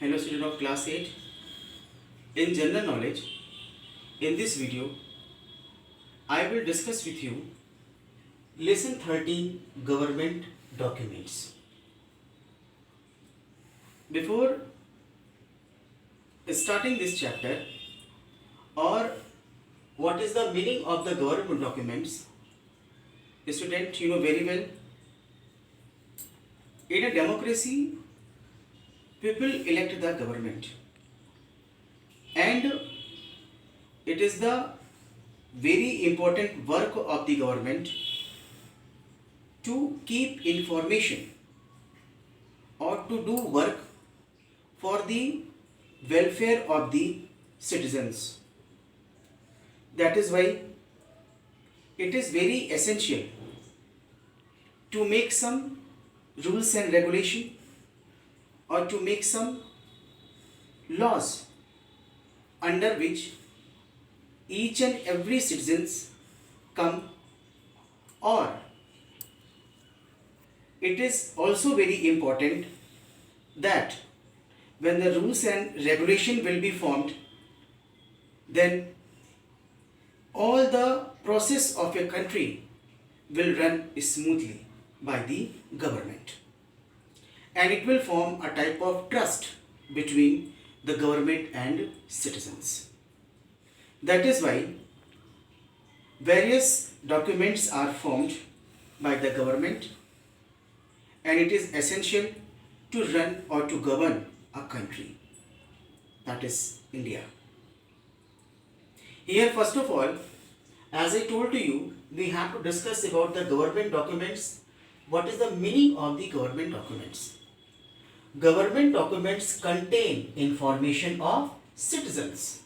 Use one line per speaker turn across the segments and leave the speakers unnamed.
Hello student of class 8. In general knowledge, in this video, I will discuss with you lesson 13 government documents. Before starting this chapter, or what is the meaning of the government documents, student, you know very well, in a democracy, people elect the government, and it is the very important work of the government to keep information or to do work for the welfare of the citizens. That is why it is very essential to make some rules and regulation or to make some laws under which each and every citizens come, or it is also very important that when the rules and regulation will be formed, then all the process of a country will run smoothly by the government, and it will form a type of trust between the government and citizens. That is why various documents are formed by the government, and it is essential to run or to govern a country, that is India. Here, first of all, as I told to you, we have to discuss about the government documents. What is the meaning of the government documents? Government documents contain information of citizens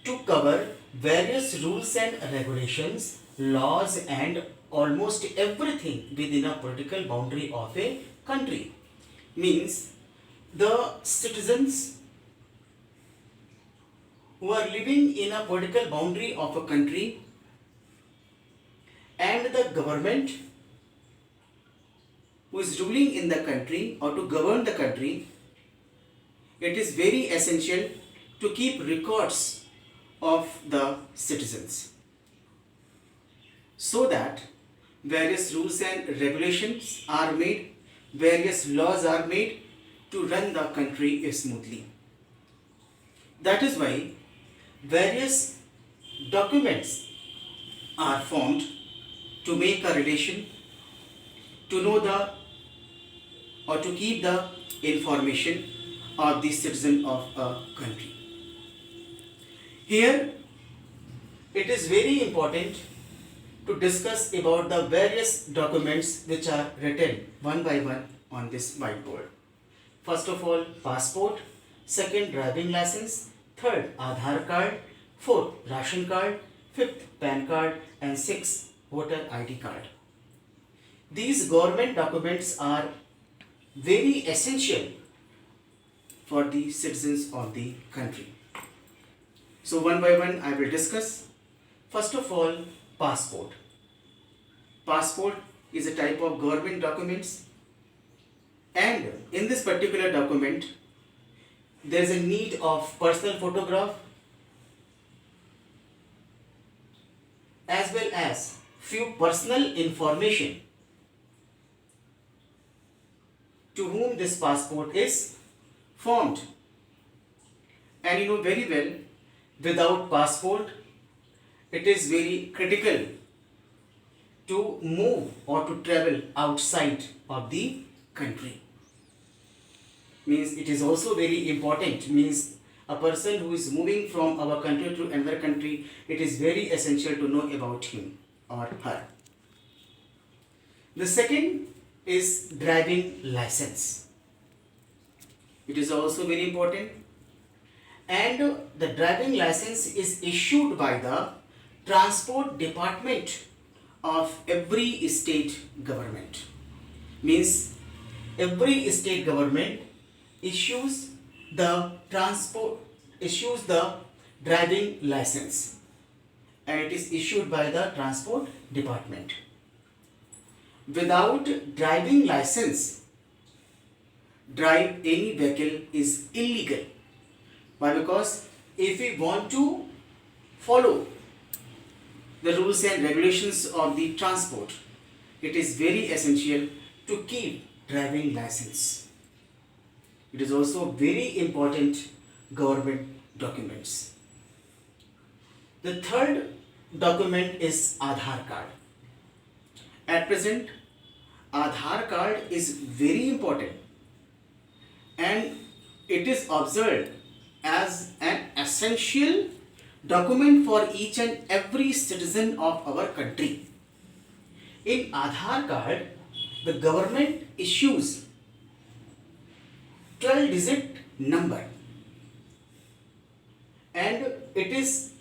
to cover various rules and regulations, laws, and almost everything within a political boundary of a country. Means the citizens who are living in a political boundary of a country and the government who is ruling in the country or to govern the country, it is very essential to keep records of the citizens so that various rules and regulations are made, various laws are made to run the country smoothly. That is why various documents are formed to make a relation, to know the or to keep the information of the citizen of a country. Here it is very important to discuss about the various documents which are written one by one on this whiteboard. First of all, passport, second, driving license, third, Aadhaar card, fourth, ration card, fifth, PAN card, and sixth, voter ID card. These government documents are very essential for the citizens of the country. So one by one I will discuss. First of all, passport. Passport is a type of government documents, and in this particular document there is a need of personal photograph as well as few personal information to whom this passport is formed. And you know very well, without passport it is very critical to move or to travel outside of the country. Means it is also very important, means a person who is moving from our country to another country, it is very essential to know about him or her. The second is driving license. It is also very important, and the driving license is issued by the transport department of every state government. Means every state government issues the driving license, and it is issued by the transport department. Without driving license, drive any vehicle is illegal. Why? Because if we want to follow the rules and regulations of the transport, it is very essential to keep driving license. It is also very important government documents. The third document is Aadhaar card. At present, Aadhaar card is very important and it is observed as an essential document for each and every citizen of our country. In Aadhaar card, the government issues 12-digit number and it is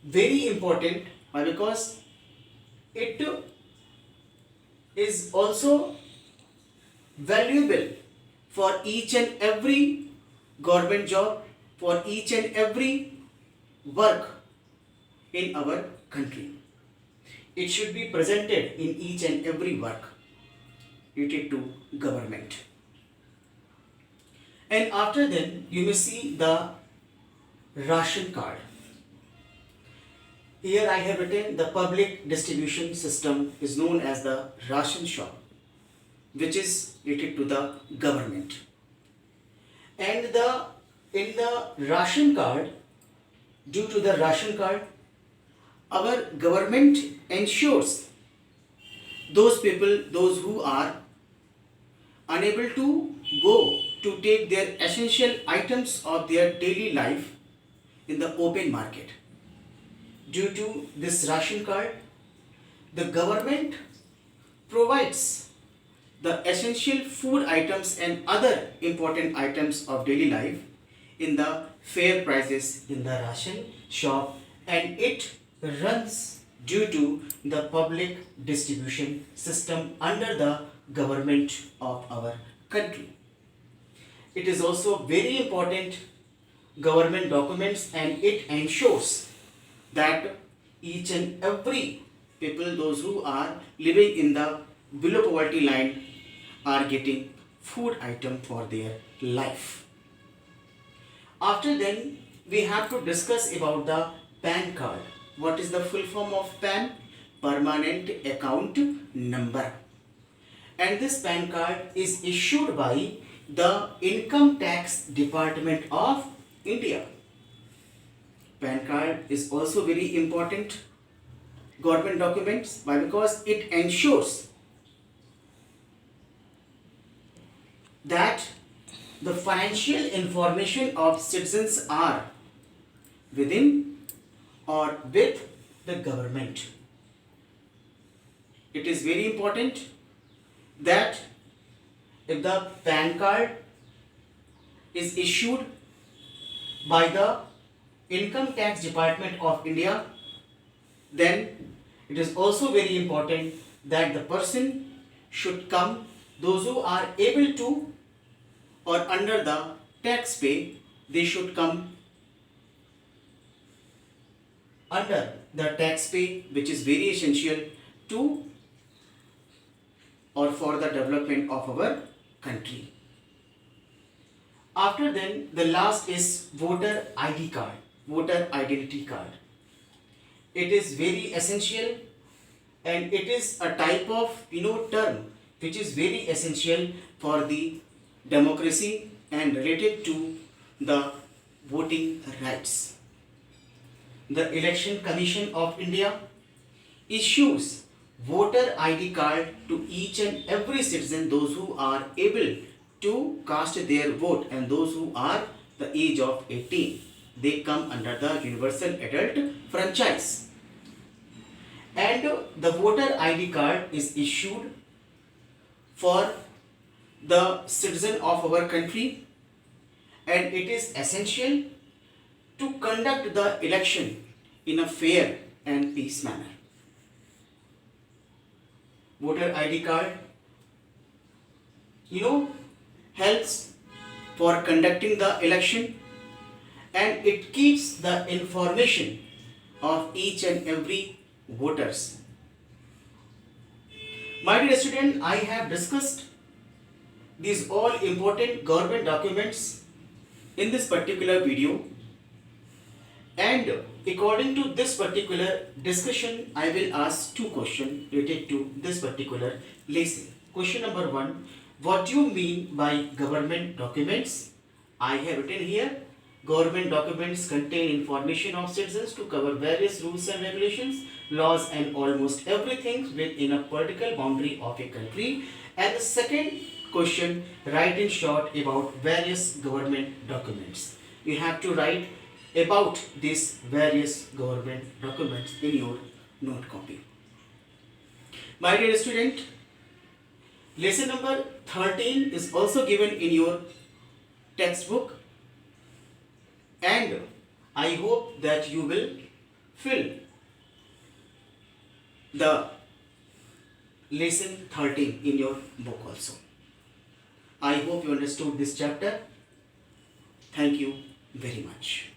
very important because it is also valuable for each and every government job, for each and every work in our country. It should be presented in each and every work related to government. And after then, you may see the ration card. Here I have written the public distribution system is known as the ration shop, which is related to the government. And in the ration card, due to the ration card, our government ensures those people, those who are unable to go to take their essential items of their daily life in the open market. Due to this ration card, the government provides the essential food items and other important items of daily life in the fair prices in the ration shop, and it runs due to the public distribution system under the government of our country. It is also very important government documents and it ensures that each and every people, those who are living in the below poverty line, are getting food item for their life. After then, we have to discuss about the PAN card. What is the full form of PAN? Permanent Account Number. And this PAN card is issued by the Income Tax Department of India. PAN card is also very important government documents. Why? Because it ensures that the financial information of citizens are within or with the government. It is very important that if the PAN card is issued by the Income Tax Department of India, then it is also very important that the person should come, those who are able to or under the tax pay, they should come under the tax pay, which is very essential to or for the development of our country. After then, the last is voter ID card, voter identity card. It is very essential and it is a type of term which is very essential for the democracy and related to the voting rights. The Election Commission of India issues voter ID card to each and every citizen, those who are able to cast their vote and those who are the age of 18. They come under the universal adult franchise. And the voter ID card is issued for the citizen of our country, and it is essential to conduct the election in a fair and peace manner. Voter ID card, helps for conducting the election and it keeps the information of each and every voters. My dear student, I have discussed these all important government documents in this particular video, and according to this particular discussion I will ask two questions related to this particular lesson. Question number 1, what do you mean by government documents? I have written here, government documents contain information of citizens to cover various rules and regulations, laws and almost everything within a political boundary of a country. And the second question, write in short about various government documents. You have to write about these various government documents in your note copy. My dear student, lesson number 13 is also given in your textbook, and I hope that you will fill the lesson 13 in your book also. I hope you understood this chapter. Thank you very much.